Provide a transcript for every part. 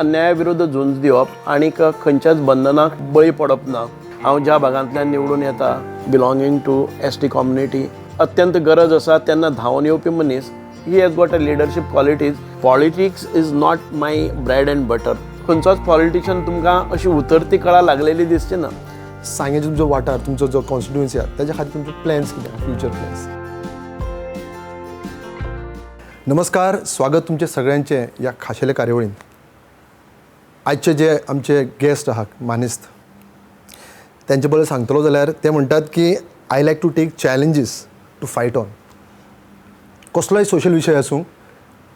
अन्यायाविरुद्ध झुंज दिवप आणि खंयच्याच बंधनाक बळी पडप ना। हांव ज्या भागांतल्यान निवडून येता बिलॉंगिंग टू एसटी कम्युनिटी अत्यंत गरज आसा तेन्ना धांवन येवपी मनीस ही has got a leadership qualities. Politics is not my bread and butter. खंयचोच पॉलिटिशियन तुमकां अशी उतरती कळा लागलेली दिसची ना। सांगेचो तुमचो वाठार तुमचो जो कॉन्स्टिट्युएन्सी आसा ताच्या खातीर तुमचे प्लॅन्स कितें फ्युचर प्लॅन्स। नमस्कार, स्वागत तुमचे सगळ्यांचे ह्या खाशेल्या कार्यावळीन। आजचे जे आमचे गेस्ट आहात मानेस्त त्यांचे बद्दल सांगतलो जाल्यार ते म्हणटात की I like to take challenges to fight on. कसलोय सोशल विशय आसूं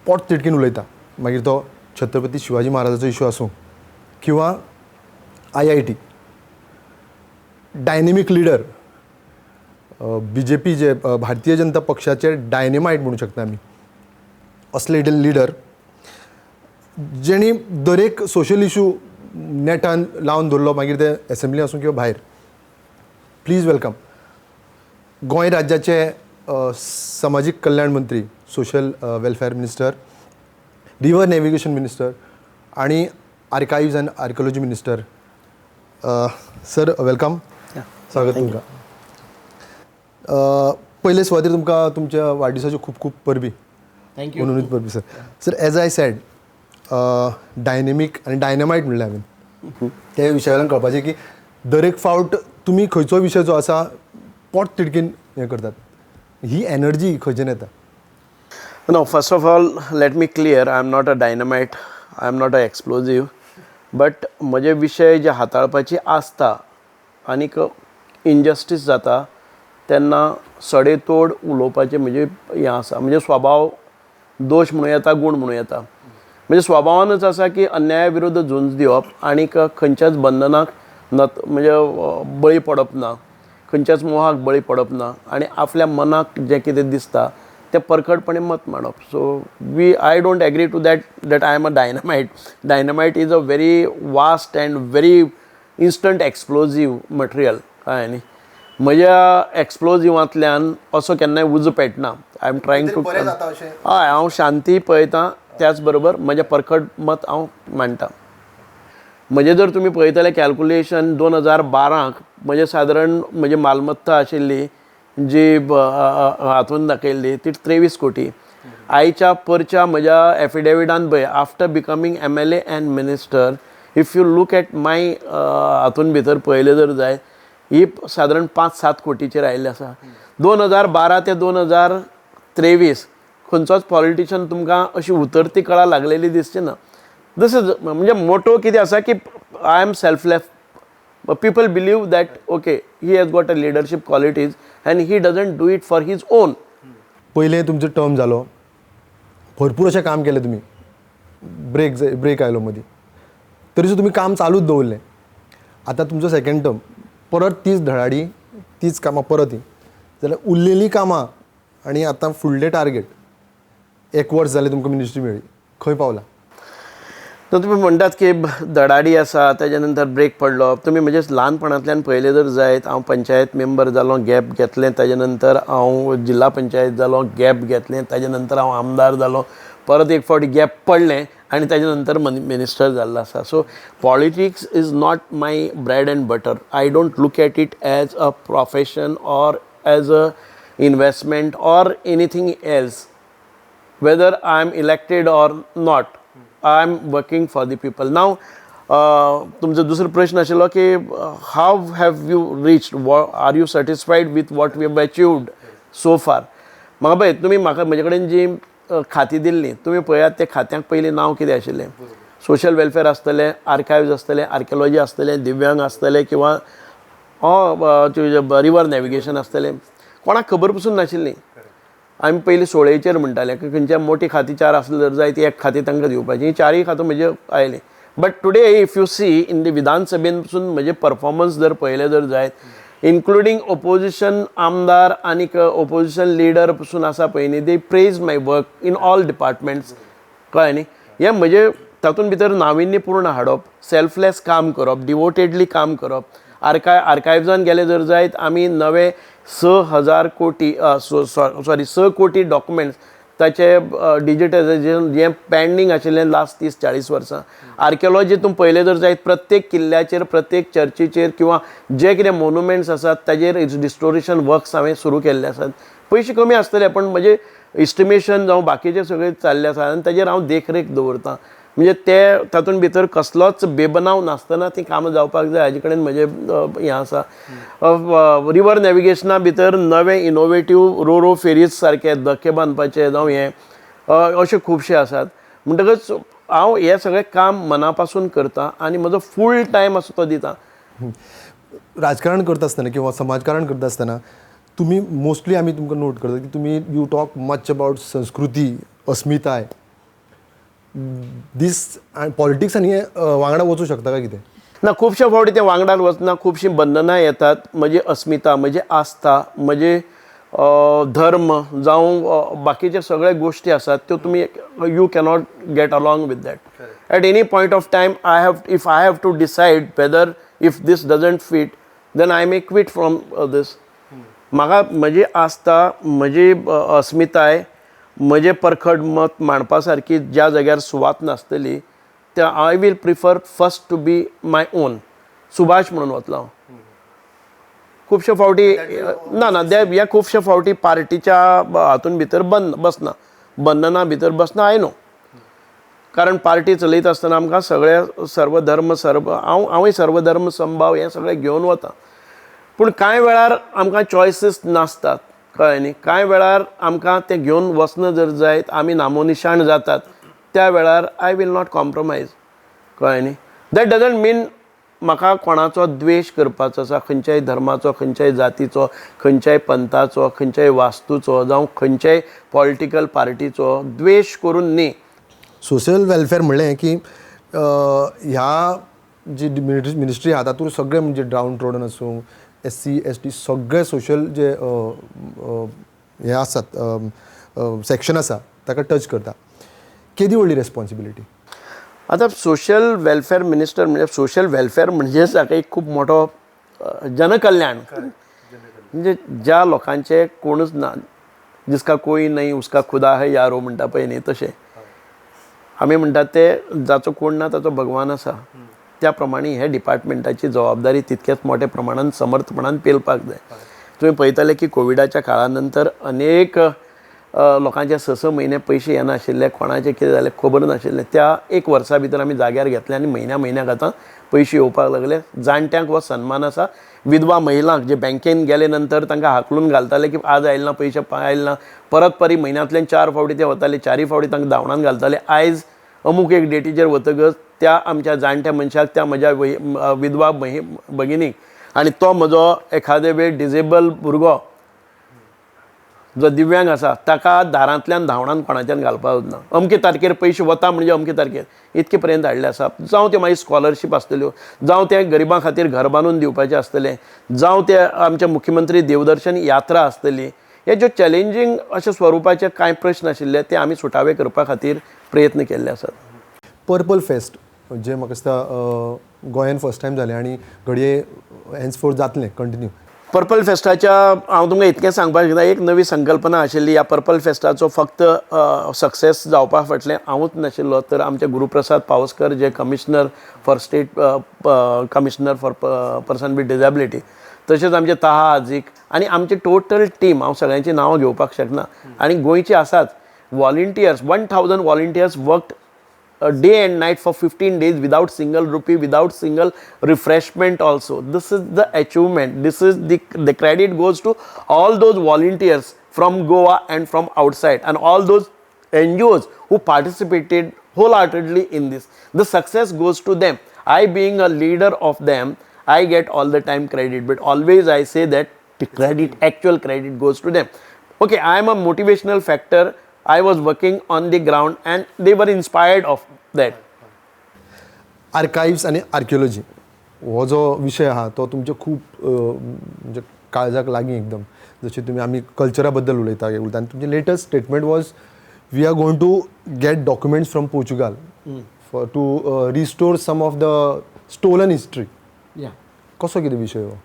पोट तिडकीन उलयता, मागीर तो छत्रपती शिवाजी महाराजाचो इशू आसूं किंवा IIT डायनेमीक लिडर BJP जे भारतीय जनता पक्षाचे डायनेमायट म्हणू शकता आमी, असले लिडर जेणी दरेक सोशल इशू नेटान लावन दवरलो, मागीर ते एसेंब्ली आसूं किंवा भायर। प्लीज वेलकम गोंय राज्याचे सामाजीक कल्याण मंत्री, social welfare minister, river navigation minister आणि archives and archaeology minister. Sir welcome, स्वागत तुमकां। पयले सुवातेर तुमकां तुमच्या वाडदिसाच्यो खूब खूब परबी। थँक्यू। मनोनीत परबी sir. Sir as I said dynamic आनी डायनेमायट म्हणलें हांवें ते विशया वयल्यान कळपाचें की दरेक फावट तुमी खंयचो विशय जो आसा पोट तिडकीन हें करतात, ही एनर्जी खंयच्यान येता? No, first of all, let me clear, I am not a dynamite, I am not a explosive, but म्हजे विशय जे हाताळपाची आसता आनीक इनजस्टीस जाता तेन्ना सडेतोड उलोवपाचें म्हणजे हें आसा, म्हणजे स्वभाव दोश म्हणूं येता, गूण म्हणूं येता। म्हणजे स्वभावानच आसा की अन्याया विरुद्ध झुंज दिवप आणि खंयच्याच बंधनाक म्हणजे बळी पडप ना, खंयच्याच मोहाक बळी पडप ना आणि आपल्या मनाक जें कितें दिसता तें परखडपणे मत मांडप। So I don't agree to that I am a dynamite. Dynamite is a very vast and very instant explosive material. कळ्ळें न्ही? म्हज्या एक्सप्लोजिवांतल्यान असो केन्नाय उजो पेटना। आय एम ट्रायंग टू हय, हांव शांती पळयतां, त्याच बरोबर म्हजें परखड मत हांव मांडटां। म्हजें जर तुमी पळयतले कॅल्कुलेशन 2012क म्हजें सादारण म्हजी मालमत्ता आशिल्ली जी हातून दाखयल्ली ती 23 कोटी। आयच्या परच्या म्हज्या एफिडेविटान पळय, after becoming MLA and minister, if you look at my हातून भितर पळयलें जर जायत, ही सादारण 5-7 कोटीचेर आयिल्ली आसा। 2012 ते 2023 खंयचोच पॉलिटिशियन तुमकां अशी उतरती कळा लागलेली दिसची ना। दिस इज म्हणजे मोटो कितें आसा की I am selfless. People believe that okay he has got a leadership qualities and he doesn't do it for his own. पयलें तुमचो टर्म जालो, भरपूर अशें काम केलें तुमी, ब्रेक आयलो मदीं, तरी सुद्दां तुमी काम चालूच दवरलें। आतां तुमचो सेकंड टर्म, परत तीच धडाडी, तीच कामां परत जाल्यार उरलेलीं कामां आनी आतां फुडलें टार्गेट 1 वर्स जालें तुमकां मिनिस्ट्री मेळ्ळी, खंय पावला? तर तुम्ही म्हणटात की धडाडी आसा, तेज्या नंतर ब्रेक पडलो। तुमी म्हणजे ल्हानपणांतल्यान पयलें जर जायत, हांव पंचायत मेंबर जालो, गॅप घेतलें, तेज्या नंतर हांव जिल्हा पंचायत जालो, गॅप घेतलें, तेज्या नंतर हांव आमदार जालो, परत एक फावटी गॅप पडलें आनी तेज्या नंतर मिनिस्टर जाल्लो आसा। So politics is not my bread and butter. I don't look at it as a profession और एज अ इन्वेस्टमेंट और anything else. whether I am elected or not, I am working for the people. Now, तुमचा दुसरा प्रश्न आशिल्लो की how have you reached? Are you satisfied with what we have achieved so far? म्हाका पळय, तुमी म्हाका म्हजे कडेन जी खाती दिल्ली, तुमी पळयात त्या खात्यांक पयलीं नांव कितें आशिल्लें? सोशल वेलफेअर आसतलें, आर्काइव्ज आसतलें, आर्किओलॉजी आसतलें, दिव्यांग आसतलें किंवा रिवर नॅव्हिगेशन आसतलें। कोणाक खबर पसून नाशिल्ली। आमी पयलीं सोळेचेर म्हणटाले की खंयच्या मोठी खाती 4 आसली जर जाय ती एक खाती तांकां दिवपाची, ही 4 खातो म्हजे आयली। But today if you see in the विधानसभेन पसून म्हजे परफॉर्मन्स जर पळयले जर जायत, इन्क्लुडींग ओपोजिशन आमदार आनी ओपोजिशन लिडर पसून आसा पळय न्ही, they praise my work in all departments. कळ्ळें न्ही? हें म्हजें तातूंत भितर नाविन्यपूर्ण हाडप, सेल्फलेस काम करप, डिवोटेडली काम करप। आर्काइव्जान गेले जर जायत, आमी नवे 6 कोटी डॉक्युमेंट्स ताचें डिजिटायजेशन जें पेंडींग आशिल्लें लास्ट 30-40 वर्सां आर्किओलॉजीतून पयलें जर जायत प्रत्येक किल्ल्याचेर प्रत्येक चर्चीचेर किंवा जे कितें मोन्युमेंट्स आसात ताजेर रिस्टोरेशन वर्क्स हांवें सुरू केल्ले आसात. पयशे कमी आसतले पण म्हजे इस्टिमेशन जावं बाकीचे सगळे चालले आसा आनी ताजेर हांव देखरेख दवरतां. म्हणजे ते तातूंत भितर कसलोच बेबनाव नासतना ती कामां जावपाक जाय हाजे कडेन म्हजें हें आसा. रिवर नॅविगेशना भितर नवे इनोवेटीव रो फेरीज सारके धक्के बांदपाचे जावं हें अशें खुबशे आसात. म्हणटकच हांव हें सगळें काम मना पासून करतां आनी म्हजो फूल टायम आसा तो दितां. राजकारण करता आसतना किंवा समाजकारण करता आसतना तुम्ही मोस्टली आमी तुमकां नोट करता की तुम्ही यू टॉक मच अबाउट संस्कृती अस्मिताय दीस पॉलिटिक्स आनी वांगडा वचूं शकता काय कितें? ना खुबशे फावटी ते वांगडार वचना खुबशीं बंधनां येतात. म्हजी अस्मिता म्हजी आस्था म्हजे धर्म जावं बाकीचे सगळे गोश्टी आसात त्यो तुमी you cannot get along with that. At any point of time if I have to decide whether if this doesn't fit then I may quit from this. म्हाका म्हजी आस्था म्हजी अस्मिताय म्हजें परखड मत मांडपा सारकी ज्या जाग्यार सुवात नासतली त्या I will prefer first to be my own. Subhash म्हणून वतलो हांव. खुबशे फावटी ना ह्या खुबशे फावटी पार्टीच्या हातून भितर बसना बंधना भितर बसना आय नो. कारण पार्टी चलयता आसतना आमकां सगळे सर्वधर्म हांवूय सर्वधर्म संभाव हें सगळें घेवन वता. पूण कांय वेळार आमकां चॉयसीस नासतात कळ्ळें न्ही. कांय वेळार आमकां तें घेवन वचना जर जायत आमी नामोनिशाण जातात त्या वेळार आय वील नॉट कॉम्प्रोमायज कळ्ळें न्ही. दॅट डजंट मीन म्हाका कोणाचो द्वेश करपाचो आसा खंयच्याय धर्माचो खंयच्याय जातीचो खंयच्याय पंथाचो खंयच्याय वास्तूचो जावं खंयच्याय पॉलिटिकल पार्टीचो द्वेश करून न्ही. सोशल वेलफेअर म्हणलें की ह्या जी मिनिस्ट्री आहा तातूंत सगळे म्हणजे डावन ट्रोडन आसूं SC ST सगळे सोशल जे हे आसात सेक्शन आसा ताका टच करता. केदी व्हडली रेस्पॉन्सिबिलिटी? आतां सोशल वेलफेअर मिनिस्टर म्हणजे सोशल वेलफेअर म्हणजेच हाका एक खूब मोठो जनकल्याण. म्हणजे ज्या लोकांचे कोणूच ना जिसका कोई नाही उसका खुदा है यारो म्हणटा पळय न्ही तशें आमी म्हणटात ते जाचो कोण ना ताचो भगवान आसा. त्या प्रमाणे हे डिपार्टमेंटाची जबाबदारी तितकेच मोठ्या प्रमाणात समर्थपणान पेलपाक जाय. तुम्ही पळयताले की कोविडाच्या काळा नंतर अनेक लोकांचे 6 म्हयने पयशे येनाशिल्ले कोणाचें कितें जालें खबर नाशिल्लें. त्या 1 वर्सा भितर आमी जाग्यार घेतले आनी म्हयन्याक आतां पयशे येवपाक लागले. जाणट्यांक हो सन्मान आसा. विधवा महिलांक जे बँकेन गेले नंतर तांकां हाकलून घालताले की आज आयले ना पयशे आयले ना परत परी म्हयन्यांतल्यान 4 फावटी ते वताले 4 फावटी तांकां धांवणान घालताले. आयज अमूक एक डेटीचेर वतकच त्या आमच्या जाणट्या मनशाक त्या म्हज्या विधवा भगिनीक आनी तो म्हजो एखादे वेळ डिजेबल भुरगो जो दिव्यांग आसा ताका दारांतल्यान धांवणान कोणाच्यान घालपाक वचना. अमके तारखेर पयशे वता म्हणजे अमके तारखेर इतके पर्यंत हाडले आसा. जावं ते मागीर स्कॉलरशीप आसतल्यो जावं ते गरिबां खातीर घर बांदून दिवपाचें आसतलें जावं ते आमचे मुख्यमंत्री देवदर्शन यात्रा आसतली. हे ज्यो चॅलेंजींग अशे स्वरुपाचे कांय प्रश्न आशिल्ले ते आमी सुटावे करपा खातीर प्रयत्न केल्ले आसात. पर्पल फेस्ट जे म्हाका दिसता गोंयान फर्स्ट टायम जालें आनी घडये हेन्सफोर्थ जातलें कंटिन्यू. पर्पल फेस्टाच्या हांव तुमकां इतकें सांगपाक शकता एक नवी संकल्पना आशिल्ली. ह्या पर्पल फेस्टाचो फक्त सक्सेस जावपा फाटलें हांवूच नाशिल्लो तर आमचे गुरुप्रसाद पावसकर जे commissioner for state commissioner for person with disability तशेंच आमचे ताहा हाजीक आनी आमची टोटल टीम हांव सगळ्यांची नांवां घेवपाक शकना आनी गोंयची आसात volunteers 1000 volunteers worked day and night for 15 days without single rupee, without single refreshment also. This is the achievement. This is the credit goes to all those volunteers from Goa and from outside and all those NGOs who participated wholeheartedly in this. The success goes to them. I being a leader of them, I get all the time credit, but always I say that the credit, actual credit goes to them. Okay, I am a motivational factor. I was working on the ground and they were inspired of that. Archives आनी archaeology हो जो विशय आहा तो तुमचे खूब म्हणजे काळजाक लागीं एकदम. जशें तुमी आमी कल्चरा बद्दल उलयता आनी तुमचें latest statement was we are going to get documents from Portugal for to restore some of the stolen history. कसो कितें विशय हो?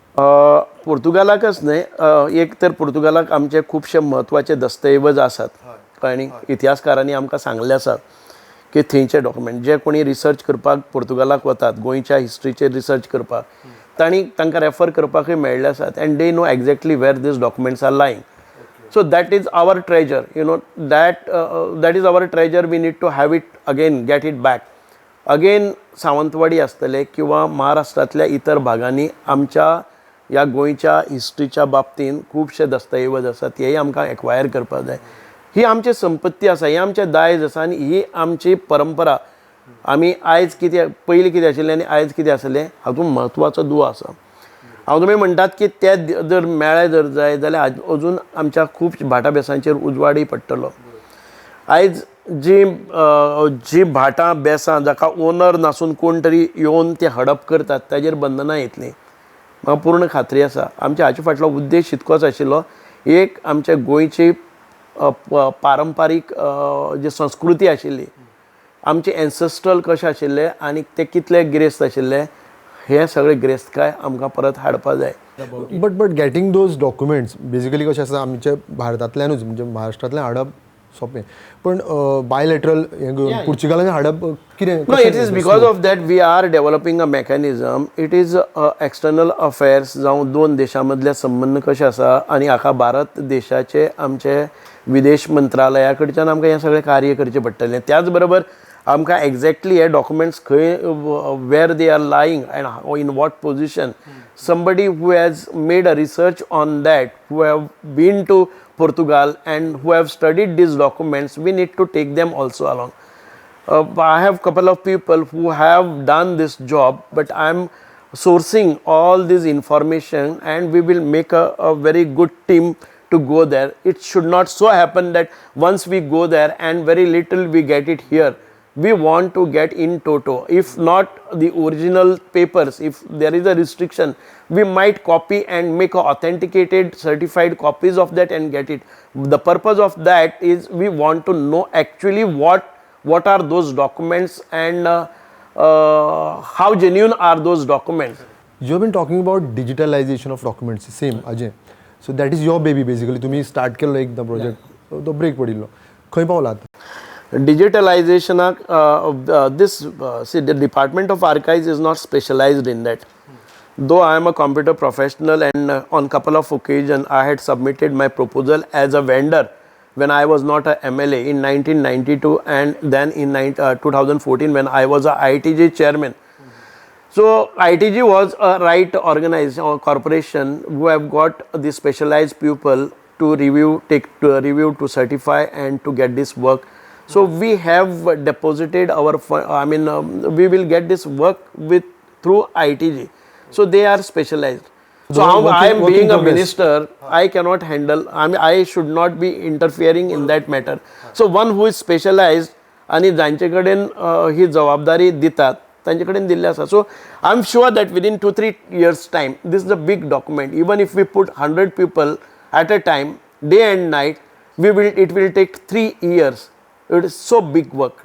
पोर्तुगालाकच न्हय एक तर पोर्तुगालाक आमचे खुबशे म्हत्वाचे दस्तऐवज आसात कळ्ळें न्ही इतिहासकारांनी आमकां सांगलें आसा की थंयचे डॉक्युमेंट जे कोणी रिसर्च करपाक पोर्तुगालाक वतात गोंयच्या हिस्ट्रीचेर रिसर्च करपाक तांकां रेफर करपाकूय मेळ्ळे आसात and they know exactly where these documents are lying. So that is our treasure, that is our treasure. We need to have it again, get it back. Again, Sawantwadi आसतले किंवा महाराष्ट्रातल्या इतर भागांनी आमच्या ह्या गोंयच्या हिस्ट्रीच्या बाबतींत खुबशे दस्तऐवज आसात हेय आमकां एक्वायर करपाक जाय. ही आमची संपत्ती आसा, ही आमचें दायज आसा आनी ही आमची परंपरा. आमी आयज कितें पयलीं कितें आशिल्लें आनी आयज कितें आसलें हातूंत म्हत्वाचो दुवो आसा. हांव तुमी म्हणटात की ते जर मेळ्ळे जर जाय जाल्यार अजून आमच्या खूब भाटां बेसांचेर उजवाडय पडटलो. आयज जी भाटां बेसां जाका ओनर नासून कोण तरी येवन ते हडप करतात ताजेर बंधनां येतलीं म्हाका पूर्ण खात्री आसा. आमच्या हाचे फाटलो उद्देश इतकोच आशिल्लो एक आमच्या गोंयची पारंपारीक जी संस्कृती आशिल्ली आमचे एन्सेस्ट्रल कशें आशिल्ले आनी ते कितले गिरेस्त आशिल्ले हे सगळे गिरेस्तकाय आमकां परत हाडपाक जाय. But getting those documents basically कशें आसा आमच्या भारतांतल्यानूच म्हणजे महाराष्ट्रांतल्यान हाडप सोंपें पण बायलॅटरल हें घेवन पुर्तुगालांनी हाडप कितें. No, it is because of that we are developing a mechanism. It is external affairs जावं दोन देशां मदले संबंध कशे आसा आनी हाका भारत देशाचे आमचे विदेश मंत्रालया कडच्यान आमकां हें सगळें कार्य करचें पडटलें. त्याच बरोबर आमकां एक्झॅक्टली हे डॉक्युमेंट्स खंय वेर they are lying and in what position somebody who has made a research on that, who have been to Portugal and who have studied these documents, we need to take them also along. I have couple of people who have done this job, but I am sourcing all this information and we will make a very good team to go there. It should not so happen that once we go there and very little we get it here. We want to get in toto. If not the original papers, if there is a restriction, we might copy and make authenticated certified copies of that and get it. The purpose of that is we want to know actually what are those documents and how genuine are those documents. You have been talking about digitalization of documents, same Ajay. So that is your baby basically. तुम्ही start केलो एकदा project तो break पडिल्लो खंय पावलात. Digitalizationak see the Department of Archives is not specialized in that. Though I am a computer professional and on couple of occasions I had submitted my proposal as a vendor when I was not a MLA in 1992 and then in 2014 when I was a ITG chairman. So ITG was a right organization or corporation who have got the specialized people to review, to certify and to get this work. So we have deposited our we will get this work through ITG. So they are specialized. So I am being a minister, I cannot handle, I should not be interfering in that matter. So one who is specialized आणि जांचे कडेन ही जबाबदारी दितात तांचे कडेन दिल्ले आसा. So I am sure that within 2-3 years time this is a big document. Even if we put 100 people at a time day and night, it will take 3 years. It is so big work,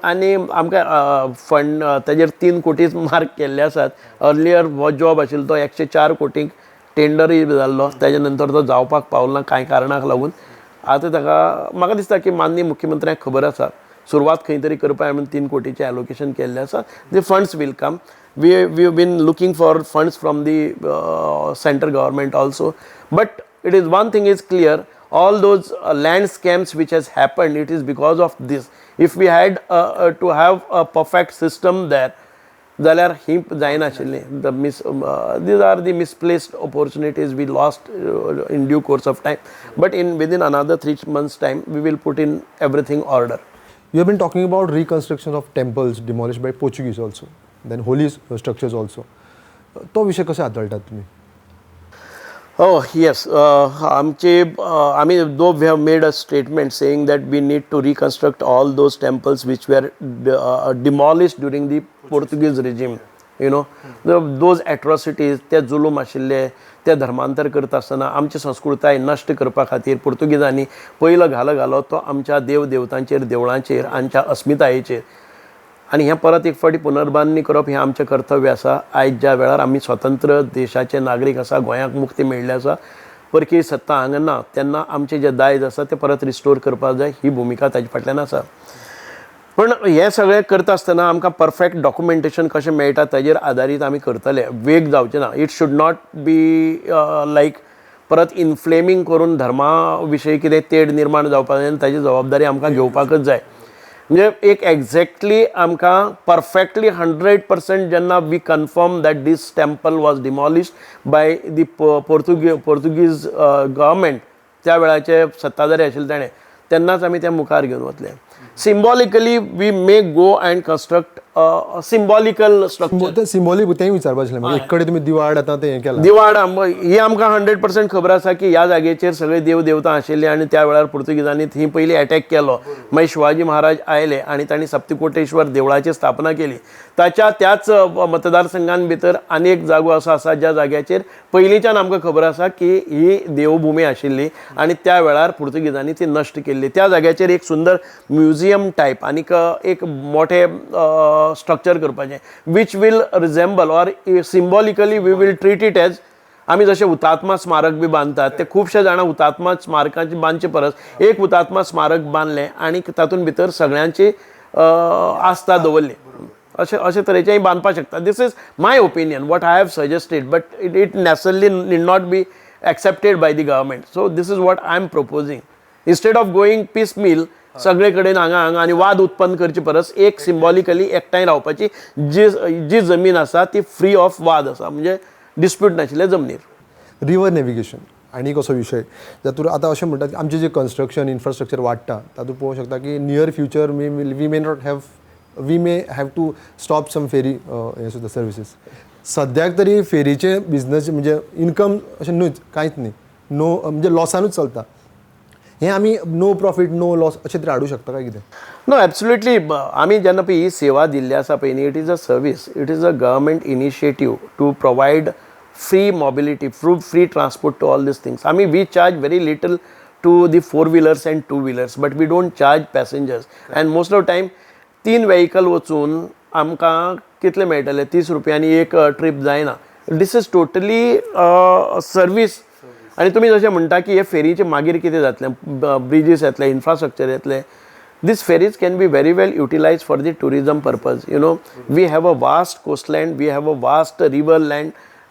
आणि आमकां fund ताजेर 3 कोटी mark केल्ले आसात. Earlier हो job आशिल्लो तो 104 कोटींक टेंडरय जाल्लो ताजे नंतर तो जावपाक पावलो ना कांय कारणाक लागून. आतां ताका म्हाका दिसता की माननीय मुख्यमंत्र्याक खबर आसा सुरवात खंय तरी करपाक म्हणून 3 कोटीचें एलोकेशन केल्लें आसा. The funds will come. We have been looking for funds from the central government also. But it is one thing is clear, all those land scams which has happened, it is because of this. If we had to have a perfect system there, जाल्यार ही जायना आशिल्ली. These are the misplaced opportunities we lost in due course of time. But within another 3 months time, we will put in everything order. You have been talking about reconstruction of temples demolished by Portuguese also, then holy structures also. तो विषय कसे हाताळटात तुम्ही. Oh yes, though we have made a statement saying that we need to reconstruct all those temples which were demolished during the Portuguese regime. Those atrocities, ते जुलूम आशिल्ले, ते धर्मांतर करता आसतना आमची संस्कृताय नश्ट करपा खातीर पुर्तुगेजांनी पयलो घालो घालो तो आमच्या देव देवतांचेर देवळांचेर आमच्या अस्मितायेचेर. आणि हें परत एक फावटी पुनर्बांधणी करप हें आमचें कर्तव्य आसा. आयज ज्या वेळार आमी स्वतंत्र देशाचे नागरीक आसा, गोंयाक मुक्ती मेळ्ळी आसा, परकी सत्ता हांगा ना तेन्ना आमचे जे दायज आसा ते परत रिस्टोर करपाक जाय, ही भुमिका ताजे फाटल्यान आसा. पण हे सगळें करता आसतना आमकां परफेक्ट डॉक्युमेंटेशन कशें मेळटा ताजेर आदारीत आमी करतले. वेग जावचे ना. It should not be like परत इन्फ्लेमींग करून धर्मा विशयी कितें तेड निर्माण जावपाक जाय, ताजी जबाबदारी आमकां घेवपाकच जाय. म्हणजे एक एक्झॅक्टली आमकां परफेक्टली 100% जेन्ना we confirm that this temple was demolished by the Portuguese government, त्या वेळाचे सत्ताधारी आशिल्ले ताणें, तेन्नाच आमी तें मुखार घेवन वतले. Symbolically we may go and construct symbolical structure. ते सिम्बॉलीक तेंय विचारपाक आशिल्लें. एक कडेन तुमी दिवाड आतां तें हें केलां. दिवाड ही आमकां 100% खबर आसा की ह्या जागेचेर सगळे देव देवता आशिल्ले आनी त्या वेळार पुर्तुगीजांनी थंय पयलीं अटॅक केलो. मागीर शिवाजी महाराज आयले आनी तांणी सप्तकोटेश्वर देवळाची स्थापना केली. त्याच मतदारसंघान भितर आनी एक जागो असो आसा ज्या जाग्याचेर पयलींच्यान आमकां खबर आसा की ही देवभुमी आशिल्ली आनी त्या वेळार पुर्तुगीजांनी ती नश्ट केल्ली. त्या जाग्याचेर एक सुंदर म्युझियम टायप आनीक एक मोठें स्ट्रक्चर करपाचें which will resemble or symbolically we will treat it as, आमी जशें हुतात्मा स्मारक बी बांदतात ते खुबशे जाणां हुतात्मा स्मारकाची बांदचे परस एक हुतात्मा स्मारक बांदलें आनी तातूंत भितर सगळ्यांची आस्था दवरली. अशे तरेचेंय बांदपाक शकता. This is my opinion, what I have suggested, but it necessarily need not be accepted by the government. So this is what I am proposing. Instead of going piecemeal सगळे कडेन हांगा आनी वाद उत्पन्न करचे परस एक सिम्बॉलिकली एकठांय रावपाची जी जमीन आसा ती फ्री ऑफ वाद आसा, म्हणजे डिस्प्यूट नाशिल्ले जमनीर. रिवर नॅविगेशन आनी कसो विशय जातूंत आतां अशें म्हणटात की आमचें जें कन्स्ट्रक्शन इन्फ्रास्ट्रक्चर वाडटा तातूंत पळोवंक शकता की near future we may have to stop some ferry हे सुद्दां सर्विसीस. सद्याक तरी फेरीचे बिझनस म्हणजे इनकम अशें न्हूच, कांयच न्ही, नो म्हणजे लॉसानूच चलता. हें आमी नो प्रॉफीट नो लॉस अशें तरी हाडूंक शकता काय कितें? No absolutely. आमी जेन्ना पळय ही सेवा दिल्ली आसा पळय न्ही, it is a service, it is a government initiative to provide free mobility, free transport to all these things. We charge very little to the 4 wheelers and 2 wheelers, but we don't charge passengers. And most of time 3 vehicle वचून आमकां कितले मेळटले? 30 रुपयांनी एक trip जायना. This is totally service. आनी तुमी जशें म्हणटा की हे फेरीचे मागीर कितें जातलें, ब्रिजीस येतले, इन्फ्रास्ट्रक्चर येतले. These ferries can be very well utilized for the tourism purpose. You know, we have a vast coastline, we have a vast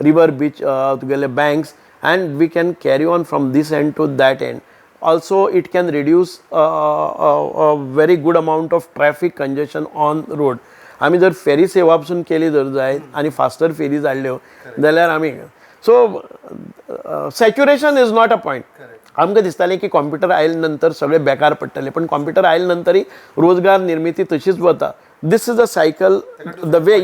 river beach together banks, and we can carry on from this end to that end. Also, it can reduce a very good amount of traffic congestion on road. आमी जर फेरी सेवा पसून केली जर जायत आनी faster fairies हाडल्यो जाल्यार आमी saturation is not a point. आमकां दिसतालें की कॉम्प्युटर आयले नंतर सगळे बेकार पडटले, पण कॉम्प्युटर आयले नंतरय रोजगार निर्मिती तशीच वता. This is a cycle the way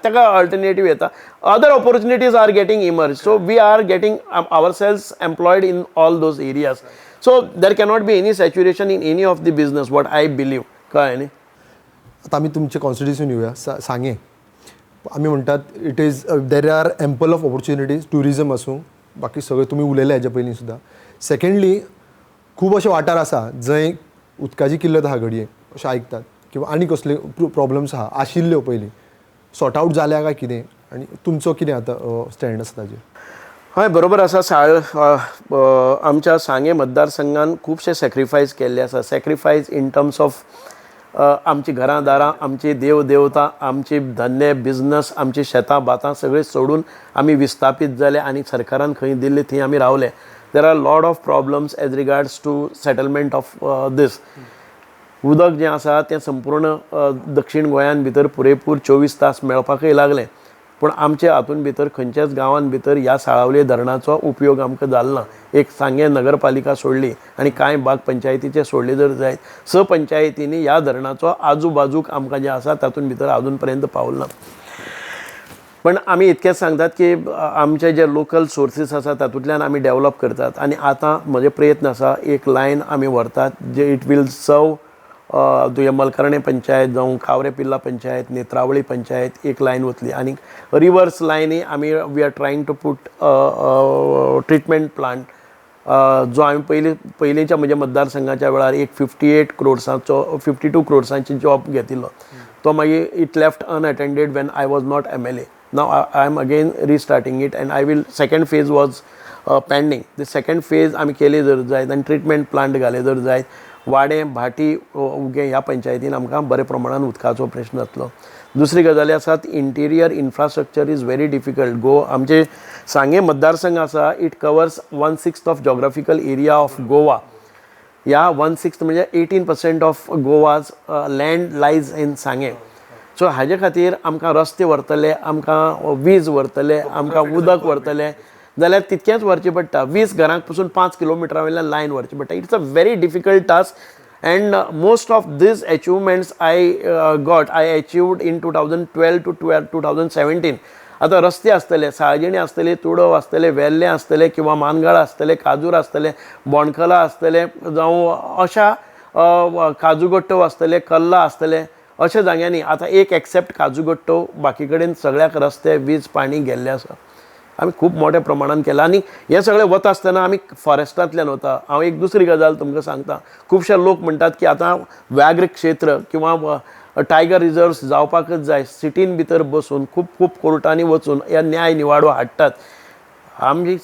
ताका अल्टरनेटीव येता. Other opportunities are getting emerge, so we are getting ourselves employed in all those areas. So there cannot be any saturation in any of the business, what I believe. कळ्ळें न्ही? आतां आमी तुमचे constitution येवया. सांगे आमी म्हणटात it is there are ample of opportunities, tourism आसूं, बाकी सगळें तुमी उलयले हेज्या पयलीं सुद्दां. सेकेंडली खूब अशे वाठार आसा जंय उदकाची किल्लत आहा घडये अशें आयकतात, किंवा आनी कसले प्रॉब्लम्स आहा आशिल्ल्यो पयलीं, सॉर्ट आवट जाल्या काय कितें, आनी तुमचो कितें आतां स्टँड आसा ताजेर? हय, बरोबर आसा. आमच्या सांगे मतदारसंघान खुबशे सॅक्रिफायस केल्ले आसा. सॅक्रिफायस इन टर्म्स ऑफ आमची घरां दारां, आमची देव देवता, आमची धंदे बिझनस, आमची शेतां बातां सगळें सोडून आमी विस्थापीत जाले आनी सरकारान खंय दिल्ले थंय आमी रावले. There are lot of problems as regards to settlement of this. उदक जें आसा तें संपूर्ण दक्षिण गोंयान भितर पुरेपूर 24 तास मेळपाकय लागलें, पूण आमचे हातून भितर खंयच्याच गांवांत भितर ह्या साळावले धरणाचो उपयोग आमकां जालो ना. एक सांगे नगरपालिका सोडली आनी कांय भाग पंचायतीचे सोडले जर जायत, 6 पंचायतींनी ह्या धरणाचो आजूबाजूक आमकां जें आसा तातूंत भितर अजून पर्यंत पावलो ना. पण आमी इतकेंच सांगतात की आमचे जे लोकल सोर्सीस आसा तातूंतल्यान आमी डेवलप करतात. आनी आतां म्हजे प्रयत्न आसा एक लायन आमी व्हरतात जे इट वील सर्व तुवें मलकर्णे पंचायत जावं कावरे पिल्ला पंचायत, नेत्रावळी पंचायत एक लायन वतली. आनी रिवर्स लायनी आमी we are trying to put treatment plant जो आमी पयलींच्या म्हज्या मतदारसंघाच्या वेळार एक 52 क्रोर्सांची जॉब घेतिल्लो. तो मागीर it left unattended when I was not MLA. Now I am again restarting it, and I will. Second phase was pending. The second phase आमी केली जर जायत आनी ट्रिटमेंट प्लांट घाले जर जायत, वाडे भाटी उगे ह्या पंचायतीन आमकां बरे प्रमाणान उदकाचो प्रश्न जातलो. दुसरी गजाली आसात interior infrastructure is very difficult. आमचे सांगे मतदारसंघ आसा, it covers 1/6 of geographical area of Goa. ह्या 1/6 म्हणजे 18% of Goa's land lies in सांगे. सो हाजे खातीर आमकां रस्ते व्हरतले, आमकां वीज व्हरतले, आमकां उदक व्हरतले जाल्यार तितकेंच व्हरचें पडटा. 20 घरांक पसून 5 किलोमिटरा वयल्यान लायन व्हरचें पडटा. It's a very difficult task and most of these achievements I achieved in 2012 to 2017. आतां रस्ते आसतले, साळजिणी आसतली, तुडव आसतले, वेल्लें आसतले किंवा मानगाळ आसतले, काजूर आसतले, बोणकला आसतले, जावं अशा काजूगट्टो आसतले, कल्ला आसतले, अशा जाग्यांनी आतां एक एक्सेप्ट काजूगट्टो बाकी कडेन सगळ्याक रस्ते, वीज, पाणी गेल्ले आसा. आमी खूब मोठ्या प्रमाणान केलां आनी हें सगळें वता आसतना आमी फॉरेस्टांतल्यान वता. हांव एक दुसरी गजाल तुमकां सांगता. खुबशे लोक म्हणटात की आतां व्याघ्र क्षेत्र किंवा टायगर रिजर्व्स जावपाकच जाय. सिटीन भितर बसून खूब कोर्टांनी वचून ह्या न्याय निवाडो हाडटात. आमची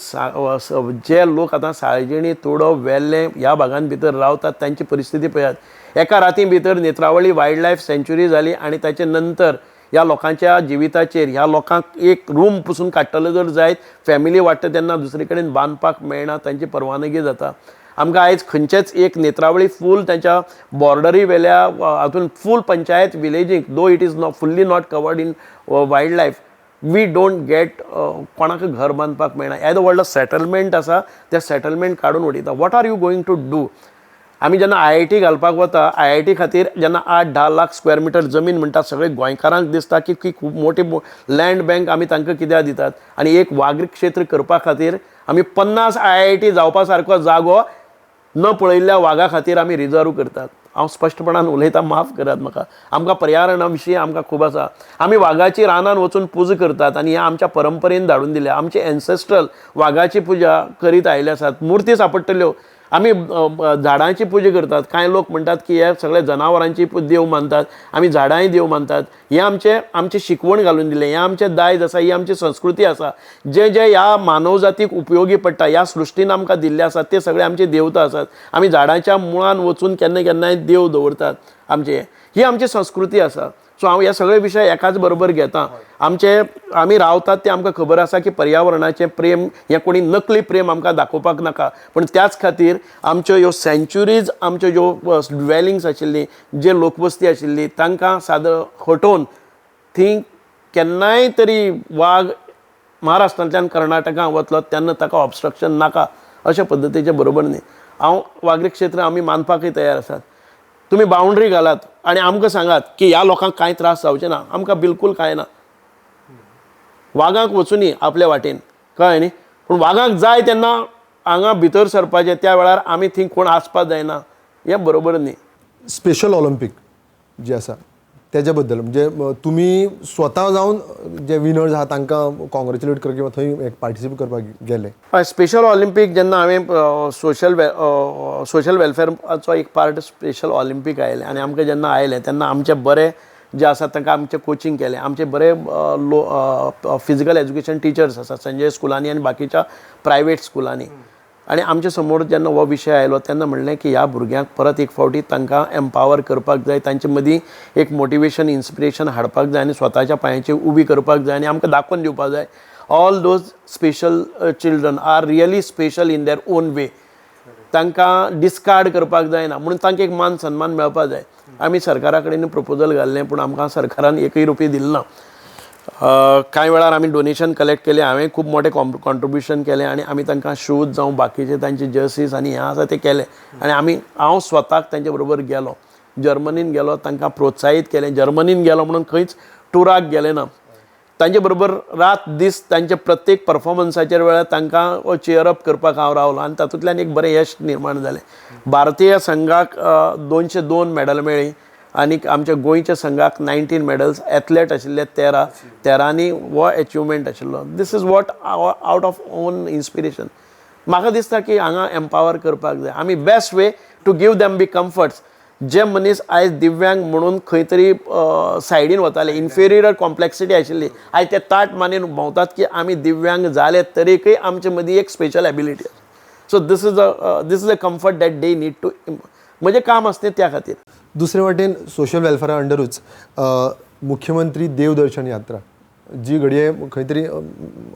जे लोक आतां साळजिणी, तुडव, वेल्लें ह्या भागांत भितर रावतात तांची परिस्थिती पळयात. एका राती भितर नेत्रावळी वायल्ड लायफ सँच्युरी जाली आनी ताचे नंतर ह्या लोकांच्या जिविताचेर ह्या लोकांक एक रूम पसून काडटलो जर जायत, फॅमिली वाडटा तेन्ना दुसरे कडेन बांदपाक मेळना, तांची परवानगी जाता. आमकां आयज खंयचेच एक नेत्रावळी फूल तांच्या बॉर्डरी वेल्या हातून फूल पंचायत विलेजीक though it is fully not covered in wild life, we don't get कोणाक घर बांदपाक मेळना. येदो व्हडलो सेटलमेंट आसा, ते सेटलमेंट काडून उडयता. What are you going to do? आमी जेन्ना IIT घालपाक वता, IIT खातीर जेन्ना 8-10 लाख स्क्वेअर मिटर जमीन म्हणटा, सगळे गोंयकारांक दिसता की खूब मोठी लँड बँक आमी तांकां कित्याक दितात आनी एक वाघ क्षेत्र करपा खातीर आमी 50 IIT जावपा सारको जागो न पळयल्ल्या वाघा खातीर आमी रिजर्व करतात. हांव स्पश्टपणान उलयतां, माफ करात म्हाका. आमकां पर्यावरणा विशीं आमकां खूब आसा. आमी वाघाची रानान वचून पुजा करतात आनी हें आमच्या परंपरेन धाडून दिल्या. आमचे एन्सेस्ट्रल वाघाची पुजा करीत आयले आसात. मुर्ती सापडटल्यो. आमी झाडांची पुजा करतात. कांय लोक म्हणटात की हे सगळे जनावरांची देव मानतात, आमी झाडांय देव मानतात. हें आमची शिकवण घालून दिलें. हें आमचें दायज आसा, ही आमची संस्कृती आसा. जे ह्या मानव जातीक उपयोगी पडटा, ह्या सृश्टीन आमकां दिल्ले आसात, ते सगळे आमचे देवता आसात. आमी झाडांच्या मुळान वचून केन्ना केन्नाय देव दवरतात आमचे. ही आमची संस्कृती आसा. सो हांव हे सगळे विशय एकाच बरोबर घेता. आमी रावतात ते आमकां खबर आसा की पर्यावरणाचें प्रेम हें कोणी नकली प्रेम आमकां दाखोवपाक नाका. पण त्याच खातीर आमच्यो ह्यो सँच्युरीज, आमच्यो ज्यो ड्वेलिंग्स आशिल्लीं, जे लोकवस्ती आशिल्ली, तांकां सादर हटोवन थंय केन्नाय तरी वाघ महाराष्ट्रांतल्यान कर्नाटकांत वतलो तेन्ना ताका ऑब्स्ट्रक्शन नाका अशा पद्दतीचे बरोबर न्ही. हांव वाघ क्षेत्र आमी मानपाकय तयार आसात. तुमी बाउंड्री घालात आनी आमकां सांगात की ह्या लोकांक कांय त्रास जावचे ना. आमकां बिलकूल कांय ना. वाघाक वचुनी आपल्या वाटेन, कळ्ळें न्ही. पूण वाघाक जाय तेन्ना हांगा भितर सरपाचें, त्या वेळार आमी थंय कोण आसपाक जायना, हें बरोबर न्ही. स्पेशल ऑलिंपीक जे आसा तेज्या बद्दल म्हणजे तुमी स्वता जावन जे विनर्स आहा तांकां कॉंग्रेच्युलेट करपाक किंवा थंय पार्टिसिपेट करपाक गेले? हय, स्पेशल ऑलिंपीक जेन्ना हांवें सोशल वेलफेअराचो एक पार्ट स्पेशल ऑलिंपीक आयलें आनी आमकां जेन्ना आयलें तेन्ना आमचे बरे जे आसा तांकां आमचें कोचिंग केलें. आमचे बरे फिजिकल एज्युकेशन टिचर्स आसा संजय स्कुलांनी आनी बाकीच्या प्रायवेट स्कुलांनी. आनी आमचे समोर जेन्ना हो विशय आयलो तेन्ना म्हणलें की ह्या भुरग्यांक परत एक फावटी तांकां एम्पावर करपाक जाय, तांचे मदीं एक मोटिवेशन, इन्स्पिरेशन हाडपाक जाय आनी स्वताच्या पांयाचेर उबी करपाक जाय आनी आमकां दाखोवन दिवपाक जाय all those special children are really special in their own way. तांकां डिस्कार्ड करपाक जायना म्हणून तांकां एक मान सन्मान मेळपाक जाय. आमी सरकारा कडेन प्रपोजल घाल्लें पूण आमकां सरकारान एकय रुपया दिलो ना. कांय वेळार आमी डोनेशन कलेक्ट केलें, हांवें खूब मोठें कॉन्ट्रिब्युशन केलें आनी आमी तांकां शूज जावं बाकीचे तांचे जर्सीज आनी हें आसा तें केलें. आनी हांव स्वताक तांचे बरोबर गेलो, जर्मनीन गेलो, तांकां प्रोत्साहीत केलें. जर्मनीन गेलो म्हणून खंयच टुराक गेलें ना. तांचे बरोबर रात दीस तांचे प्रत्येक परफॉर्मन्साचेर वेळार तांकां चेअरअप करपाक हांव रावलो आनी तातूंतल्यान एक बरें यश निर्माण जालें. भारतीय संघाक 202 मेडल मेळ्ळीं आनी आमच्या गोंयच्या संघाक 19 मेडल्स. एथलेट आशिल्ले 13 हो अचिवमेंट आशिल्लो. This is what out of own inspiration. म्हाका दिसता की हांगा एम्पावर करपाक जाय. आमी best way to give them be comforts. जे मनीस आयज दिव्यांग म्हणून खंय तरी सायडीन वताले, इन्फेरियर कॉम्प्लेक्सिटी आशिल्ली, आयज ते ताट मानेन भोंवतात की आमी दिव्यांग जाले तरीकय आमचे मदीं एक स्पेशल एबिलिटी आसा. So this is a comfort that they need to. म्हजें काम आसता त्या खातीर. दुसरे वाटेन सोशल वेलफेअरा अंडरूच मुख्यमंत्री देवदर्शन यात्रा जी घडये खंय तरी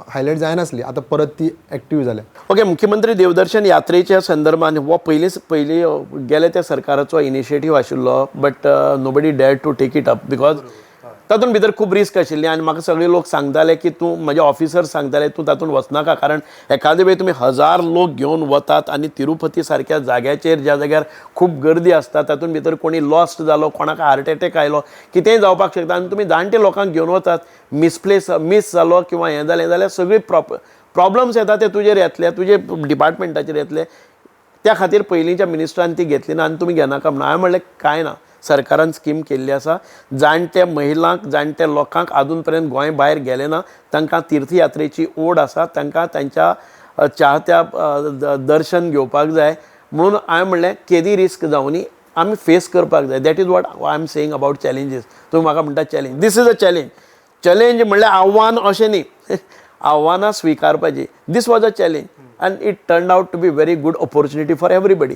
हायलायट जायनासली, आतां परत ती एक्टीव जाल्या. ओके, मुख्यमंत्री देवदर्शन यात्रेच्या संदर्भान हो पयली गेल्या त्या सरकाराचो इनिशिएटीव आशिल्लो, but nobody dare to take it up because तातूंत भितर खूब रिस्क आशिल्ली आनी म्हाका सगळे लोक सांगताले की तूं, म्हजे ऑफिसर्स सांगताले तूं तातूंत वचनाका, कारण एखादे वेळी तुमी 1000 लोक घेवन वतात आनी तिरुपती सारक्या जाग्याचेर ज्या जाग्यार खूब गर्दी आसता, तातूंत भितर कोणी लॉस्ट जालो, कोणाक हार्ट एटॅक आयलो, कितेंय जावपाक शकता आनी तुमी जाणटे लोकांक घेवन वतात, मिस जालो किंवा हें जालें जाल्यार सगळी प्रॉब्लम्स येता ते तुजेर येतले, तुजे डिपार्टमेंटाचेर येतले. त्या खातीर पयलींच्या मिनिस्टरान ती घेतली ना आनी तुमी घेनाका म्हणून. हांवें म्हणलें कांय ना, सरकारान स्कीम केल्ली आसा. जाणटे महिलांक, जाणटे लोकांक अजून पर्यंत गोंय भायर गेले ना, तांकां तीर्थयात्रेची ओड आसा, तांकां तांच्या चाहत्या दर्शन घेवपाक जाय म्हणून हांवें म्हणलें केदी रिस्क जावनी आमी फेस करपाक जाय. That is what I am saying about challenges. तुमी म्हाका म्हणटा challenge, this is a challenge म्हणल्यार आव्हान अशें न्ही, आव्हानां स्विकारपाची. This was a challenge and it turn out to be very good opportunity for everybody.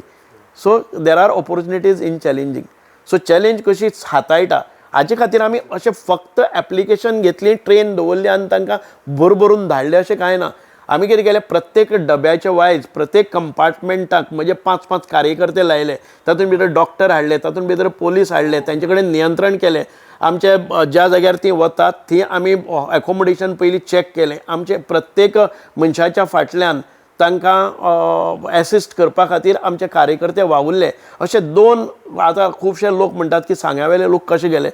So there are opportunities in challenging. So challenge कशी हाताळटा हाचे खातीर आमी अशें फक्त एप्लिकेशन घेतली, ट्रेन दवरली आनी तांकां भरून धाडले अशें कांय ना. आमी कितें केलें, प्रत्येक डब्याच्या वायज प्रत्येक कंपार्टमेंटाक म्हणजे 5-5 कार्यकर्ते लायले, तातूंत भितर डॉक्टर हाडले, तातूंत भितर पोलीस हाडले, तांचे कडेन नियंत्रण केलें. आमचे ज्या जाग्यार ती वतात थंय आमी एकोमोडेशन पयलीं चॅक केलें. आमचे प्रत्येक मनशाच्या फाटल्यान तांकां एसिस्ट करपा खातीर आमचे कार्यकर्ते वावुरले. अशे 2 आतां खुबशे लोक म्हणटात की सांग्यावेले लोक कशे गेले.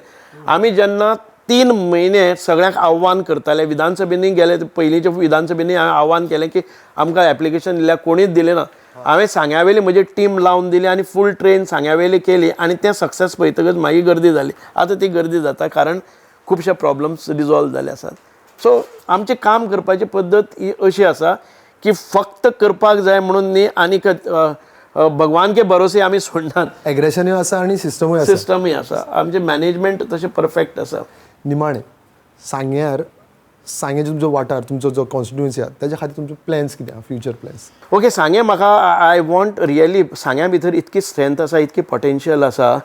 आमी जेन्ना 3 म्हयने सगळ्यांक आव्हान करताले, विधानसभेनी गेले, पयलींच्या विधानसभेनी हांवें आव्हान केलें की आमकां एप्लिकेशन दिल्यार कोणीच दिलें ना. हांवें सांग्यावेली म्हजी टीम लावन दिली आनी फूल ट्रेन सांग्यावेली केली आनी तें सक्सेस पळयतकच मागीर गर्दी जाली. आतां ती गर्दी जाता कारण खुबशे प्रॉब्लम्स रिजॉल्व जाले आसात. सो आमचें काम करपाची पद्दत ही अशी आसा की फक्त करपाक जाय म्हणून न्ही, आनीक भगवान के भरोसे आमी सोडनात. एग्रेशनूय आसा आनी सिस्टमूय आसा. सिस्टमूय आसा. आमचें मॅनेजमेंट तशें परफेक्ट आसा. निमाणें सांगे तुमचो वाठार, तुमचो जो कॉन्स्टिट्युएन्सी आसा ताच्या खातीर तुमचे प्लॅन्स कितें आहा, फ्युचर प्लॅन्स? ओके, सांगे म्हाका आय वॉन्ट रियली, सांग्या भितर इतकी स्ट्रेंथ आसा, इतकी पोटेन्शियल आसा.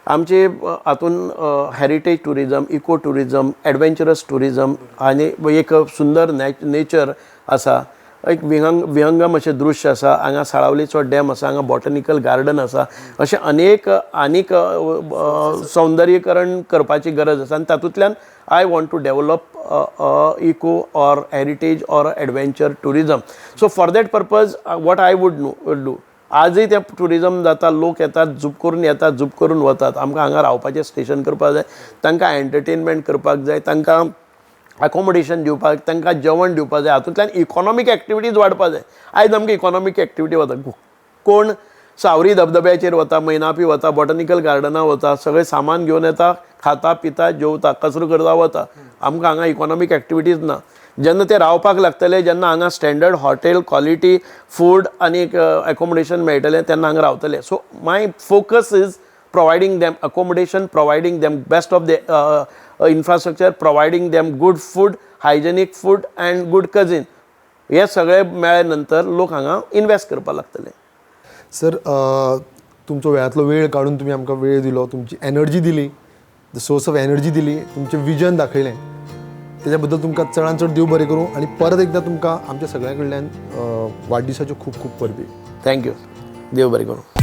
आमचे हातून heritage tourism, eco tourism, adventurous tourism आनी एक सुंदर नेचर आसा. एक विहंगम अशें दृश्य आसा. हांगा साळावलीचो डॅम आसा, हांगा बॉटनिकल गार्डन आसा. अशें अनेक आनीक सौंदर्यीकरण करपाची गरज आसा आनी तातूंतल्यान I want to develop eco or heritage or adventure tourism. So for that purpose what I would do, आजय ते टुरिजम जाता, लोक येतात, झूप करून वतात. आमकां हांगा रावपाचें स्टेशन करपाक जाय, तांकां एंटरटेनमेंट करपाक जाय, तांकां अकोमोडेशन दिवपाक, तांकां जेवण दिवपाक जाय. हातूंतल्यान इकॉनॉमीक एक्टिविटीज वाडपाक जाय. आयज आमकां इकॉनॉमीक एक्टिविटी वता, कोण सावरी धबधब्याचेर वता, मैनापी वता, बॉटनिकल गार्डना वता, सगळें सामान घेवन येता, खाता पिता जेवता, कचरो करता वता. आमकां हांगा इकॉनॉमीक एक्टिविटीज ना. जेन्ना ते रावपाक लागतले, जेन्ना हांगा स्टँडर्ड हॉटेल, क्वॉलिटी फूड आनी एकोमोडेशन मेळटलें तेन्ना हांगा रावतले. So my focus is providing them accommodation, providing them best of the infrastructure, providing them good food, hygienic food and good cuisine. हे सगळे मेळ्ळे नंतर लोक हांगा इन्वेस्ट करपाक लागतले. सर, तुमचो वेळांतलो वेळ काडून तुमी आमकां वेळ दिलो, तुमची एनर्जी दिली, द सोर्स ऑफ एनर्जी दिली, तुमचें विजन दाखयलें, तेज्या बद्दल तुमकां चडांत चड देव बरें करूं आनी परत एकदां तुमकां आमच्या सगळ्यां कडल्यान वाडदिसाच्यो खूब खूब परबी. थँक्यू. देव बरें करूं.